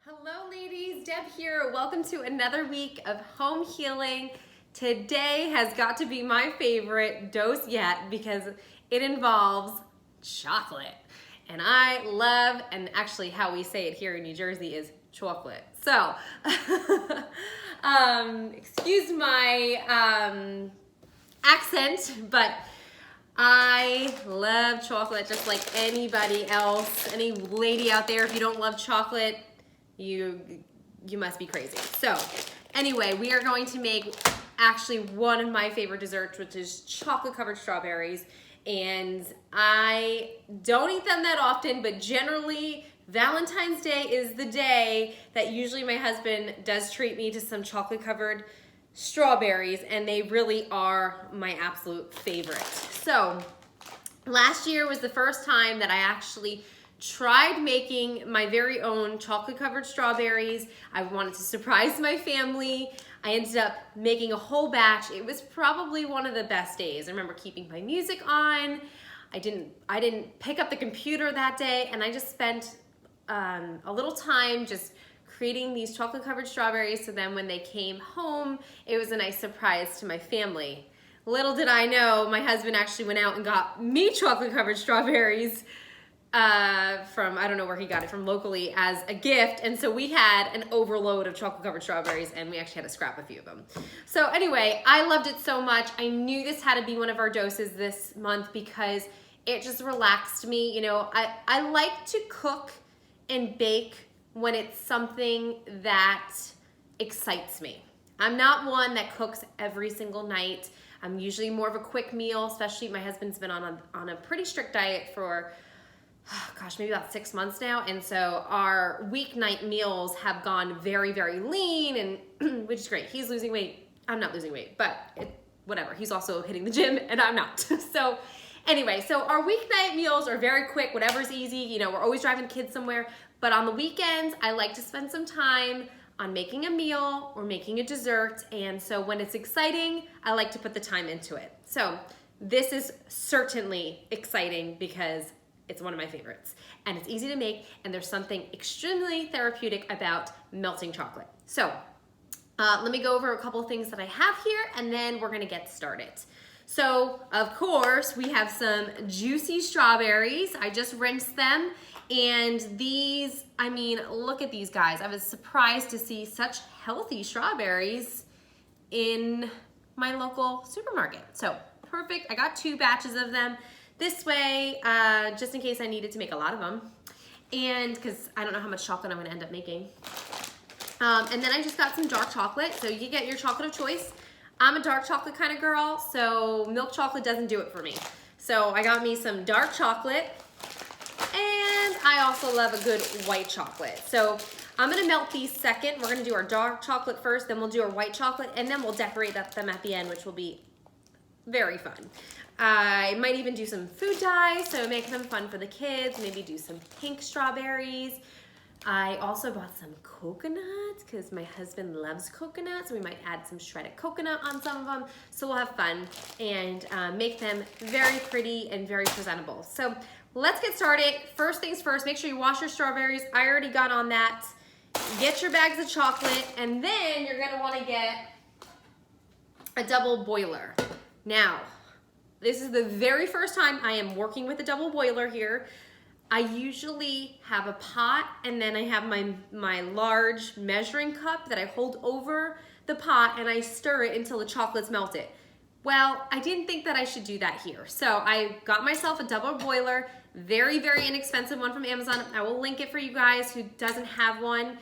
Hello ladies, Deb here. Welcome to another week of home healing. Today has got to be my favorite dose yet because it involves chocolate. And I love, and actually how we say it here in New Jersey is chocolate. So, excuse my accent, but I love chocolate just like anybody else. Any lady out there, if you don't love chocolate, you must be crazy. So anyway, we are going to make actually one of my favorite desserts, which is chocolate covered strawberries. And I don't eat them that often, but generally Valentine's Day is the day that usually my husband does treat me to some chocolate covered strawberries, and they really are my absolute favorite. So last year was the first time that I actually tried making my very own chocolate covered strawberries. I wanted to surprise my family. I ended up making a whole batch. It was probably one of the best days. I remember keeping my music on. I didn't pick up the computer that day, and I just spent a little time just creating these chocolate covered strawberries, so then when they came home, it was a nice surprise to my family. Little did I know, my husband actually went out and got me chocolate covered strawberries from, I don't know where he got it from, locally as a gift. And so we had an overload of chocolate covered strawberries, and we actually had to scrap a few of them. So anyway, I loved it so much. I knew this had to be one of our doses this month because it just relaxed me. You know, I like to cook and bake when it's something that excites me. I'm not one that cooks every single night. I'm usually more of a quick meal, especially my husband's been on a pretty strict diet for gosh, maybe about 6 months now. And so our weeknight meals have gone very, very lean, and which is great. He's losing weight. I'm not losing weight, but whatever. He's also hitting the gym and I'm not. So anyway, so our weeknight meals are very quick, whatever's easy. You know, we're always driving kids somewhere, but on the weekends, I like to spend some time on making a meal or making a dessert. And so when it's exciting, I like to put the time into it. So this is certainly exciting because it's one of my favorites, and it's easy to make, and there's something extremely therapeutic about melting chocolate. So let me go over a couple of things that I have here, and then we're gonna get started. So of course, we have some juicy strawberries. I just rinsed them, and these, I mean, look at these guys. I was surprised to see such healthy strawberries in my local supermarket. So perfect, I got 2 batches of them. This way, just in case I needed to make a lot of them, and because I don't know how much chocolate I'm going to end up making. And then I just got some dark chocolate, so you get your chocolate of choice. I'm a dark chocolate kind of girl, so milk chocolate doesn't do it for me. So I got me some dark chocolate, and I also love a good white chocolate. So I'm going to melt these second. We're going to do our dark chocolate first, then we'll do our white chocolate, and then we'll decorate them at the end, which will be very fun. I might even do some food dye, so make them fun for the kids. Maybe do some pink strawberries. I also bought some coconut because my husband loves coconut, so we might add some shredded coconut on some of them. So we'll have fun and make them very pretty and very presentable. So let's get started. First things first, make sure you wash your strawberries. I already got on that. Get your bags of chocolate, and then you're gonna wanna get a double boiler. Now, this is the very first time I am working with a double boiler here. I usually have a pot, and then I have my large measuring cup that I hold over the pot, and I stir it until the chocolate's melted. Well, I didn't think that I should do that here. So I got myself a double boiler, very, very inexpensive one from Amazon. I will link it for you guys who doesn't have one.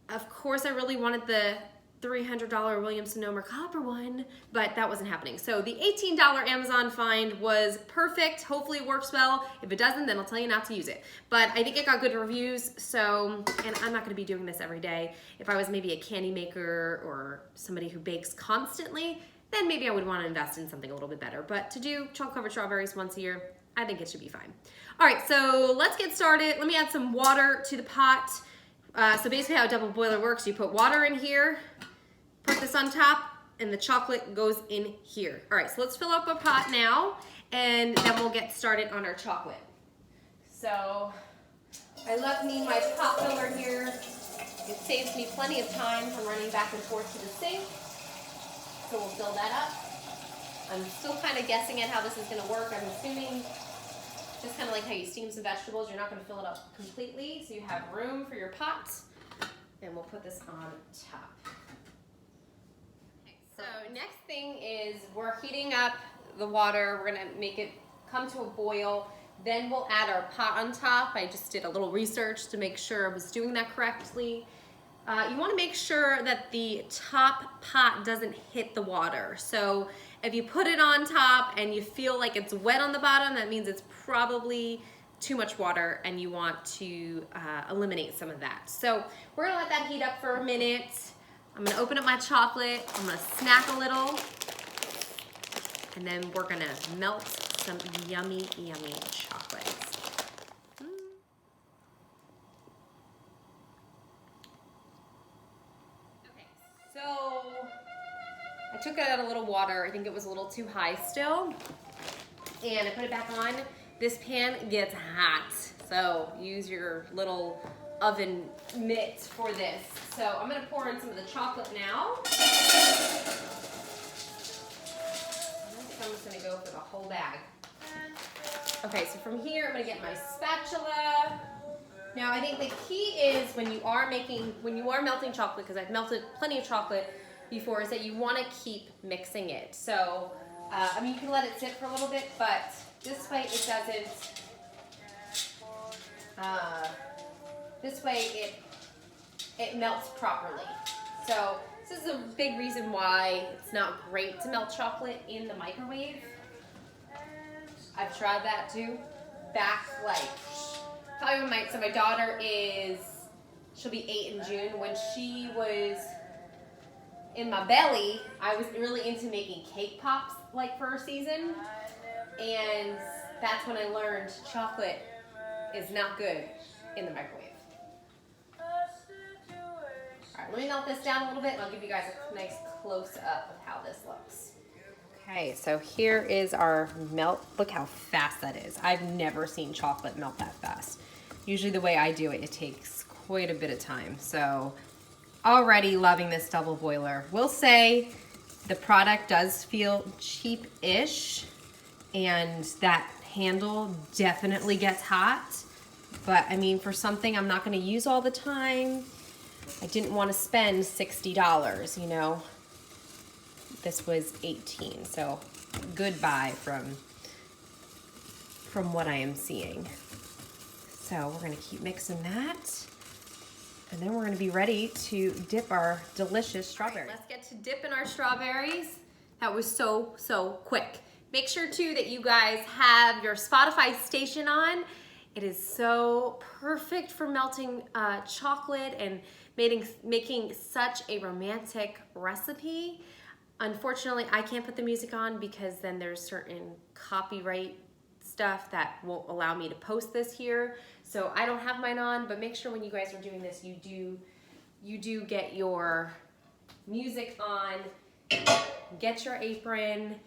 Of course, I really wanted the $300 Williams-Sonoma copper one, but that wasn't happening. So the $18 Amazon find was perfect. Hopefully it works well. If it doesn't, then I'll tell you not to use it. But I think it got good reviews, so, and I'm not gonna be doing this every day. If I was maybe a candy maker or somebody who bakes constantly, then maybe I would wanna invest in something a little bit better. But to do chocolate covered strawberries once a year, I think it should be fine. All right, so let's get started. Let me add some water to the pot. So basically how a double boiler works, you put water in here, put this on top, and the chocolate goes in here. All right, so let's fill up a pot now, and then we'll get started on our chocolate. So I left me my pot filler here. saves me plenty of time from running back and forth to the sink. So we'll fill that up. I'm still kind of guessing at how this is going to work. I'm assuming just kind of like how you steam some vegetables, you're not going to fill it up completely, so you have room for your pot. And we'll put this on top. Okay, so next thing is we're heating up the water. We're going to make it come to a boil. Then we'll add our pot on top. I just did a little research to make sure I was doing that correctly. You want to make sure that the top pot doesn't hit the water. So if you put it on top and you feel like it's wet on the bottom, that means it's probably too much water and you want to eliminate some of that. So we're gonna let that heat up for a minute. I'm gonna open up my chocolate. I'm gonna snack a little. And then we're gonna melt some yummy, yummy chocolates. So I took out a little water. I think it was a little too high still. And I put it back on. This pan gets hot. So use your little oven mitt for this. So I'm gonna pour in some of the chocolate now. I think I'm just gonna go for the whole bag. Okay, so from here I'm gonna get my spatula. Now I think the key is when you are melting chocolate, because I've melted plenty of chocolate before, is that you want to keep mixing it. So, I mean, you can let it sit for a little bit, but this way it doesn't, this way it melts properly. So this is a big reason why it's not great to melt chocolate in the microwave. I've tried that too. Back like, so my daughter she'll be 8 in June. When she was in my belly, I was really into making cake pops like for a season. And that's when I learned chocolate is not good in the microwave. All right, let me melt this down a little bit and I'll give you guys a nice close up of how this looks. Okay, so here is our melt. Look how fast that is. I've never seen chocolate melt that fast. Usually the way I do it, it takes quite a bit of time. So already loving this double boiler. Will say the product does feel cheap-ish and that handle definitely gets hot. But I mean, for something I'm not gonna use all the time, I didn't want to spend $60, you know. This was $18, so good buy from what I am seeing. So we're gonna keep mixing that. And then we're gonna be ready to dip our delicious strawberries. Let's get to dipping our strawberries. That was so, so quick. Make sure too that you guys have your Spotify station on. It is so perfect for melting chocolate and making such a romantic recipe. Unfortunately, I can't put the music on because then there's certain copyright stuff that won't allow me to post this here. So I don't have mine on, but make sure when you guys are doing this, you do get your music on, get your apron,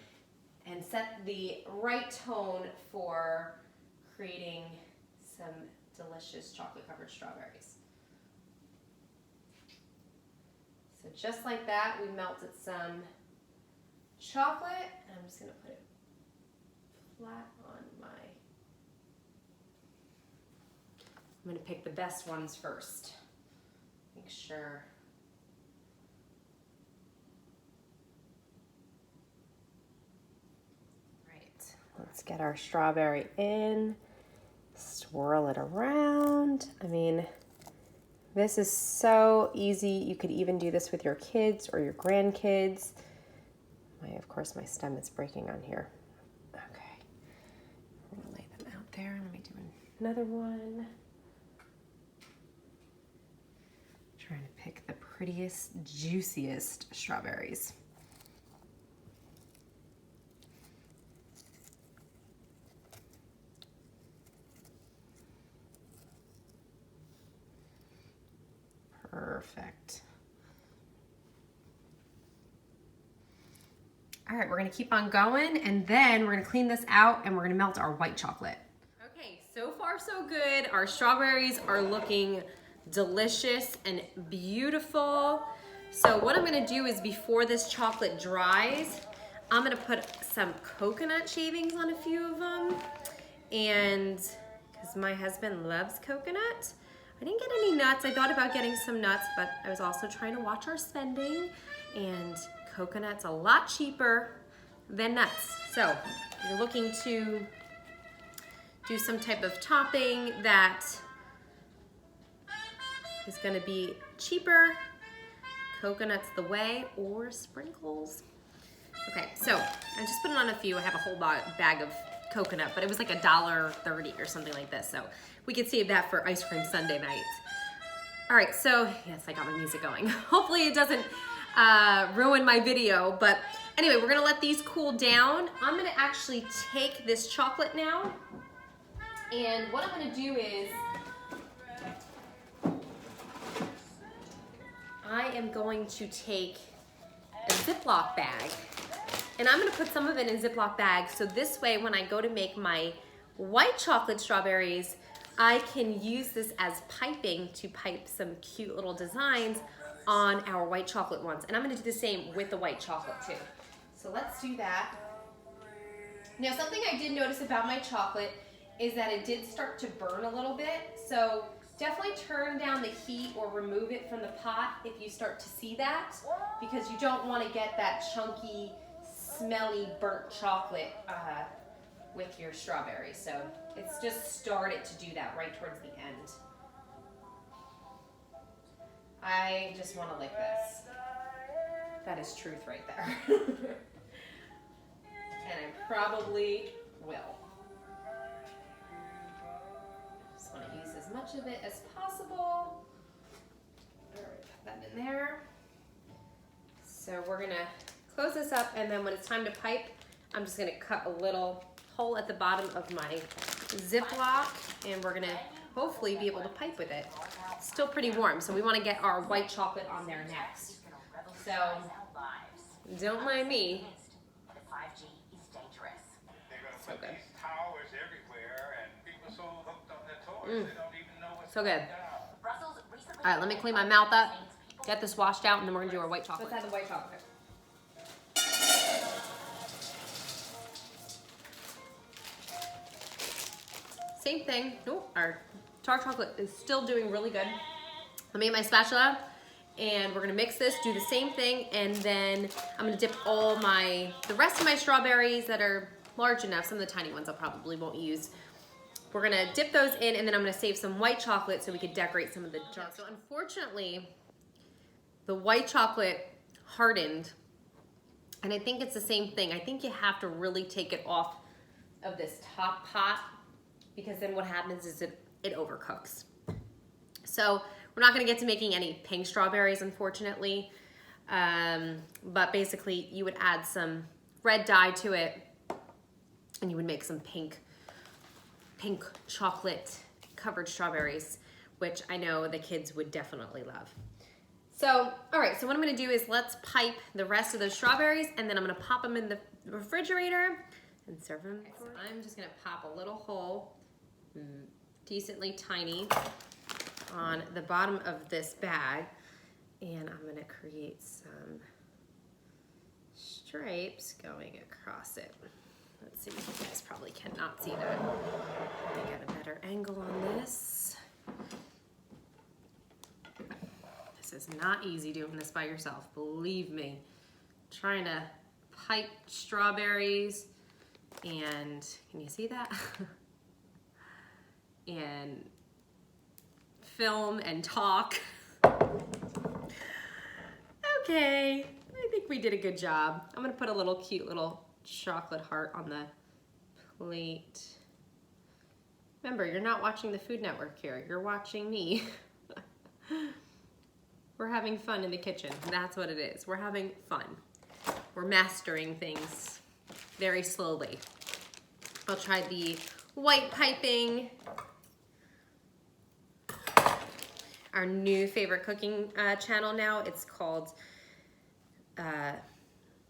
and set the right tone for creating some delicious chocolate covered strawberries. So just like that, we melted some chocolate. I'm just gonna put it flat on my, I'm gonna pick the best ones first. Make sure. Right, let's get our strawberry in, swirl it around. I mean, this is so easy. You could even do this with your kids or your grandkids. Of course, my stem is breaking on here. Okay, I'm gonna lay them out there. Let me do another one. Trying to pick the prettiest, juiciest strawberries. Perfect. All right, we're gonna keep on going and then we're gonna clean this out and we're gonna melt our white chocolate. Okay, so far so good. Our strawberries are looking delicious and beautiful. So what I'm gonna do is before this chocolate dries, I'm gonna put some coconut shavings on a few of them. And because my husband loves coconut, I didn't get any nuts. I thought about getting some nuts, but I was also trying to watch our spending, and coconut's a lot cheaper than nuts. So if you're looking to do some type of topping that is gonna be cheaper, coconut's the way, or sprinkles. Okay, so I just put it on a few. I have a whole bag of coconut, but it was like $1.30 or something like this. So we could save that for ice cream sundae night. All right, so yes, I got my music going. Hopefully it doesn't ruin my video, but anyway, we're gonna let these cool down. I'm gonna actually take this chocolate now, and what I'm gonna do is I am going to take a Ziploc bag, and I'm gonna put some of it in a Ziploc bag, so this way when I go to make my white chocolate strawberries, I can use this as piping to pipe some cute little designs on our white chocolate ones. And I'm gonna do the same with the white chocolate too. So let's do that. Now, something I did notice about my chocolate is that it did start to burn a little bit, so definitely turn down the heat or remove it from the pot if you start to see that, because you don't want to get that chunky, smelly, burnt chocolate with your strawberries. So it's just started to do that right towards the end. I just want to lick this. That is truth right there. And I probably will. Just want to use as much of it as possible. All right, put that in there. So we're gonna close this up, and then when it's time to pipe, I'm just gonna cut a little hole at the bottom of my Ziploc, and we're gonna hopefully be able to pipe with it. It's still pretty warm, so we wanna get our white chocolate on there next. So, don't mind me. So good. So good. All right, let me clean my mouth up, get this washed out, and then we're gonna do our white chocolate. Let's add the white chocolate. Same thing. Oh, our dark chocolate is still doing really good. Let me get my spatula, and we're gonna mix this, do the same thing, and then I'm gonna dip the rest of my strawberries that are large enough, some of the tiny ones I probably won't use. We're gonna dip those in, and then I'm gonna save some white chocolate so we could decorate some of the jars. So unfortunately, the white chocolate hardened, and I think it's the same thing. I think you have to really take it off of this top pot, because then what happens is it overcooks. So we're not gonna get to making any pink strawberries, unfortunately. But basically you would add some red dye to it, and you would make some pink chocolate covered strawberries, which I know the kids would definitely love. So, all right, so what I'm gonna do is let's pipe the rest of those strawberries, and then I'm gonna pop them in the refrigerator and serve them. Okay, so I'm just gonna pop a little hole, decently tiny, on the bottom of this bag, and I'm gonna create some stripes going across it. Let's see, you guys probably cannot see that. Let me get a better angle on this. This is not easy doing this by yourself, believe me. Trying to pipe strawberries, and can you see that? And film and talk. Okay, I think we did a good job. I'm gonna put a little cute little chocolate heart on the plate. Remember, you're not watching the Food Network here, you're watching me. We're having fun in the kitchen, that's what it is. We're having fun. We're mastering things very slowly. I'll try the white piping. Our new favorite cooking channel now, it's called,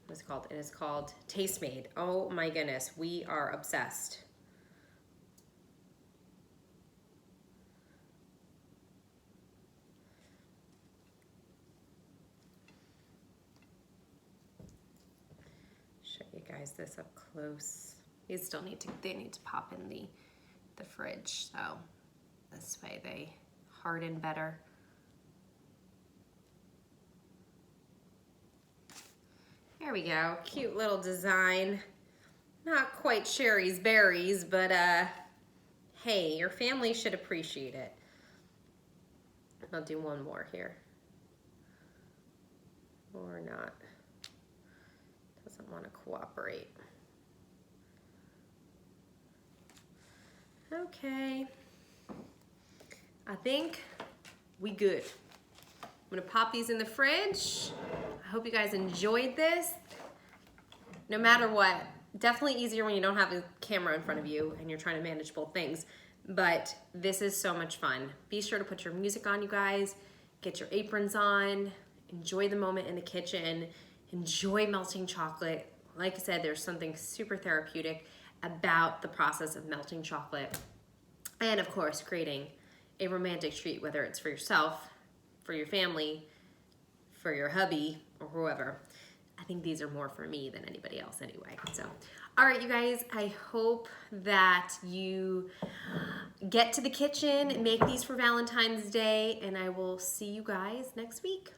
what's it called? It is called Tastemade. Oh my goodness, we are obsessed. guys this up close. These still they need to pop in the fridge, so this way they harden better. There we go, cute little design. Not quite Sherry's Berries, but hey, your family should appreciate it. I'll do one more here. Or not. Doesn't want to cooperate. Okay. I think we good. I'm gonna pop these in the fridge. I hope you guys enjoyed this. No matter what, definitely easier when you don't have a camera in front of you and you're trying to manage both things. But this is so much fun. Be sure to put your music on, you guys. Get your aprons on. Enjoy the moment in the kitchen. Enjoy melting chocolate. Like I said, there's something super therapeutic about the process of melting chocolate. And of course, creating a romantic treat, whether it's for yourself, for your family, for your hubby, or whoever. I think these are more for me than anybody else anyway. So, all right, you guys, I hope that you get to the kitchen, make these for Valentine's Day, and I will see you guys next week.